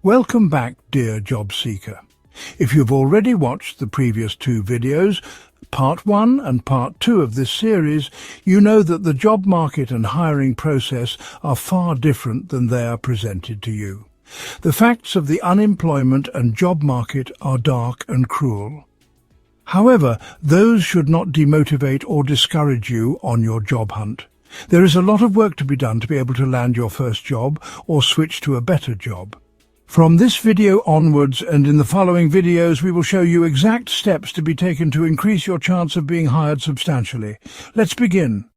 Welcome back, dear job seeker. If you've already watched the previous two videos, Part 1 and Part 2 of this series, you know that the job market and hiring process are far different than they are presented to you. The facts of the unemployment and job market are dark and cruel. However, those should not demotivate or discourage you on your job hunt. There is a lot of work to be done to be able to land your first job or switch to a better job. From this video onwards and in the following videos, we will show you exact steps to be taken to increase your chance of being hired substantially. Let's begin.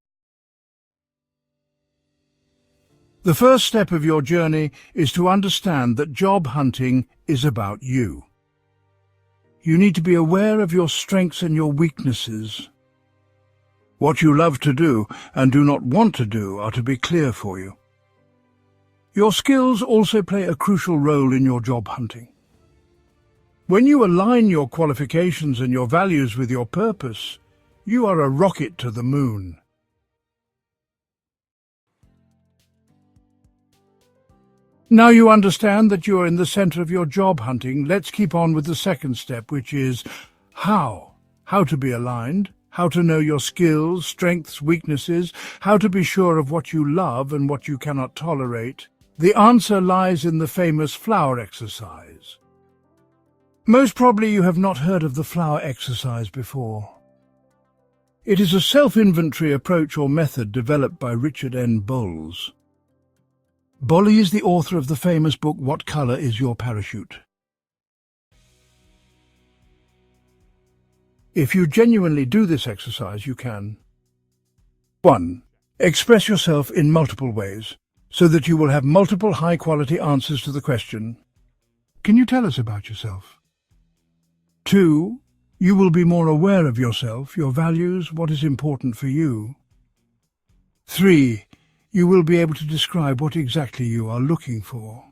The first step of your journey is to understand that job hunting is about you. You need to be aware of your strengths and your weaknesses. What you love to do and do not want to do are to be clear for you. Your skills also play a crucial role in your job hunting. When you align your qualifications and your values with your purpose, you are a rocket to the moon. Now you understand that you are in the center of your job hunting. Let's keep on with the second step, which is how. How to be aligned, how to know your skills, strengths, weaknesses, how to be sure of what you love and what you cannot tolerate. The answer lies in the famous flower exercise. Most probably you have not heard of the flower exercise before. It is a self-inventory approach or method developed by Richard N. Bolles. Bolles is the author of the famous book, What Color is Your Parachute? If you genuinely do this exercise, you can 1. Express yourself in multiple ways, so that you will have multiple high-quality answers to the question, can you tell us about yourself? 2. You will be more aware of yourself, your values, what is important for you. 3. You will be able to describe what exactly you are looking for.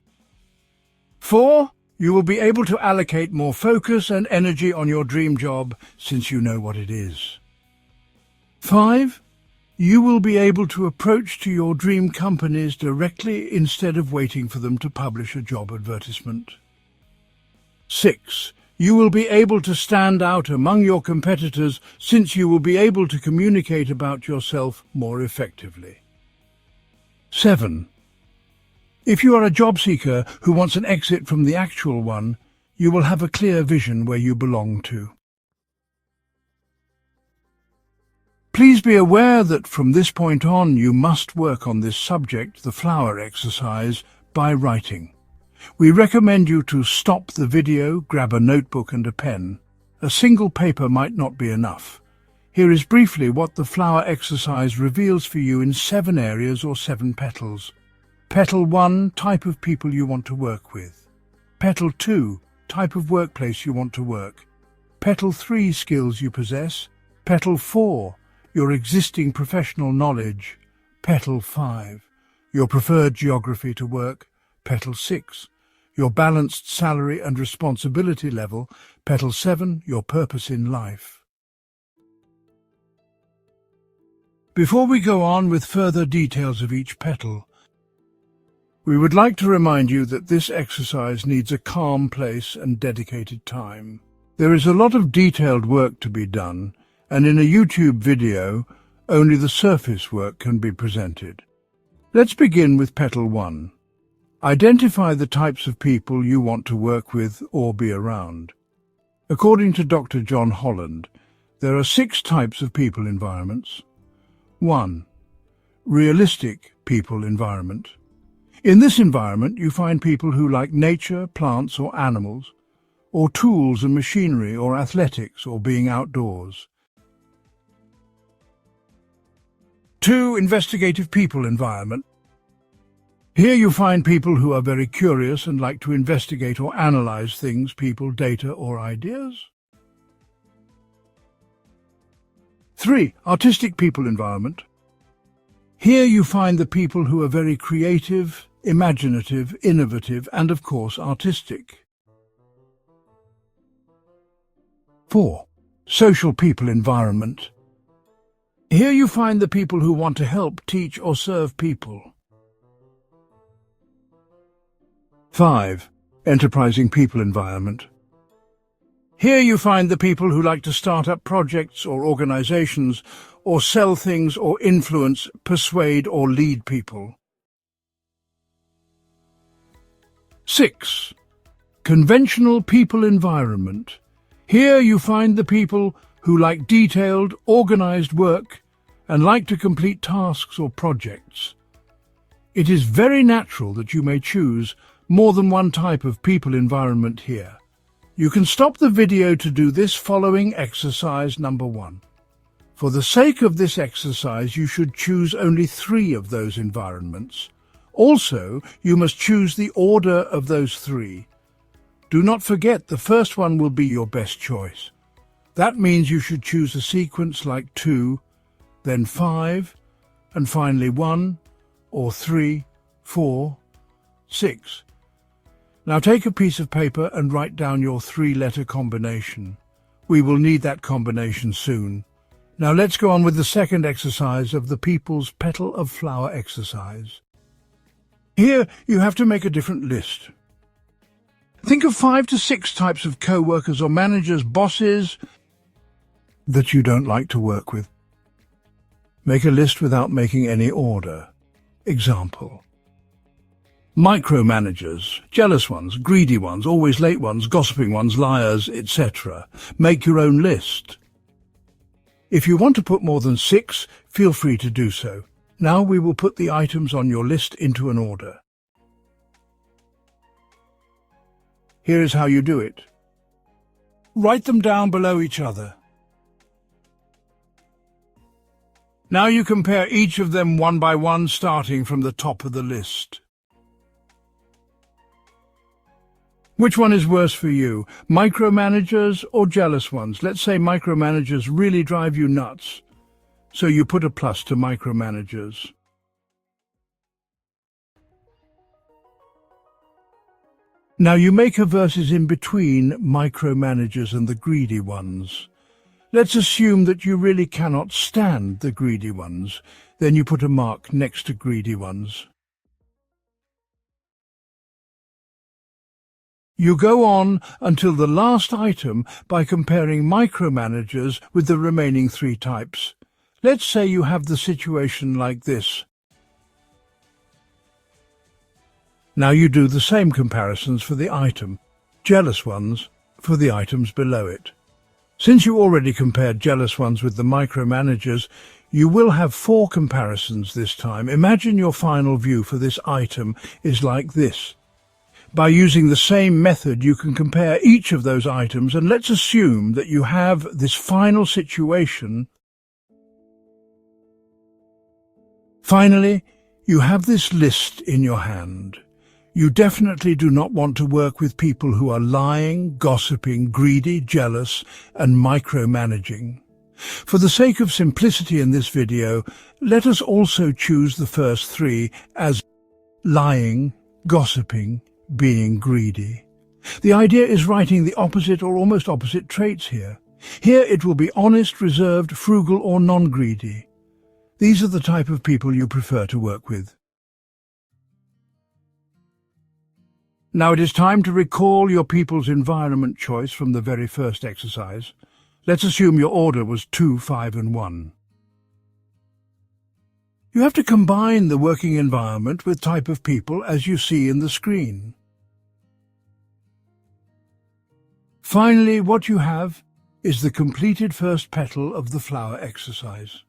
4. You will be able to allocate more focus and energy on your dream job since you know what it is. 5. You will be able to approach to your dream companies directly instead of waiting for them to publish a job advertisement. 6. You will be able to stand out among your competitors since you will be able to communicate about yourself more effectively. 7. If you are a job seeker who wants an exit from the actual one, you will have a clear vision where you belong to. Please be aware that from this point on you must work on this subject, the flower exercise, by writing. We recommend you to stop the video, grab a notebook and a pen. A single paper might not be enough. Here is briefly what the flower exercise reveals for you in 7 areas or 7 petals. Petal 1, type of people you want to work with. Petal 2, type of workplace you want to work. Petal 3, skills you possess. Petal 4, your existing professional knowledge. Petal 5, your preferred geography to work. Petal 6, your balanced salary and responsibility level. Petal 7, your purpose in life. Before we go on with further details of each petal, we would like to remind you that this exercise needs a calm place and dedicated time. There is a lot of detailed work to be done, and in a YouTube video, only the surface work can be presented. Let's begin with Petal 1. Identify the types of people you want to work with or be around. According to Dr. John Holland, there are 6 types of people environments. 1. Realistic people environment. In this environment, you find people who like nature, plants or animals, or tools and machinery or athletics or being outdoors. 2. Investigative people environment. Here you find people who are very curious and like to investigate or analyze things, people, data or ideas. 3. Artistic people environment. Here you find the people who are very creative, imaginative, innovative and of course artistic. 4. Social people environment. Here you find the people who want to help, teach or serve people. 5. Enterprising people environment. Here you find the people who like to start up projects or organizations, or sell things or influence, persuade or lead people. 6. Conventional people environment. Here you find the people who like detailed, organized work and like to complete tasks or projects. It is very natural that you may choose more than one type of people environment here. You can stop the video to do this following exercise number 1. For the sake of this exercise, you should choose only 3 of those environments. Also, you must choose the order of those 3. Do not forget the first one will be your best choice. That means you should choose a sequence like 2, then 5, and finally 1, or 3, 4, 6. Now take a piece of paper and write down your 3-letter combination. We will need that combination soon. Now let's go on with the second exercise of the People's Petal of Flower exercise. Here you have to make a different list. Think of 5 to 6 types of co-workers or managers, bosses, that you don't like to work with. Make a list without making any order. Example: micromanagers, jealous ones, greedy ones, always late ones, gossiping ones, liars, etc. Make your own list. If you want to put more than 6, feel free to do so. Now we will put the items on your list into an order. Here is how you do it. Write them down below each other. Now you compare each of them one by one, starting from the top of the list. Which one is worse for you, micromanagers or jealous ones? Let's say micromanagers really drive you nuts, so you put a plus to micromanagers. Now you make a versus in between micromanagers and the greedy ones. Let's assume that you really cannot stand the greedy ones. Then you put a mark next to greedy ones. You go on until the last item by comparing micromanagers with the remaining 3 types. Let's say you have the situation like this. Now you do the same comparisons for the item, jealous ones for the items below it. Since you already compared jealous ones with the micromanagers, you will have 4 comparisons this time. Imagine your final view for this item is like this. By using the same method, you can compare each of those items, and let's assume that you have this final situation. Finally, you have this list in your hand. You definitely do not want to work with people who are lying, gossiping, greedy, jealous, and micromanaging. For the sake of simplicity in this video, let us also choose the first 3 as lying, gossiping, being greedy. The idea is writing the opposite or almost opposite traits here. Here it will be honest, reserved, frugal, or non-greedy. These are the type of people you prefer to work with. Now it is time to recall your people's environment choice from the very first exercise. Let's assume your order was 2, 5, and 1. You have to combine the working environment with type of people as you see in the screen. Finally, what you have is the completed first petal of the flower exercise.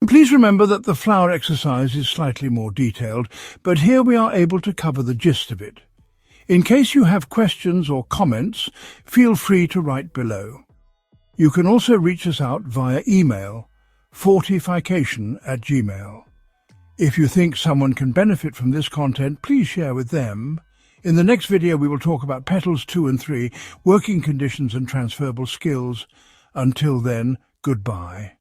Please remember that the flower exercise is slightly more detailed, but here we are able to cover the gist of it. In case you have questions or comments, feel free to write below. You can also reach us out via email, fortification@gmail.com. If you think someone can benefit from this content, please share with them. In the next video we will talk about petals 2 and 3, working conditions and transferable skills. Until then, goodbye.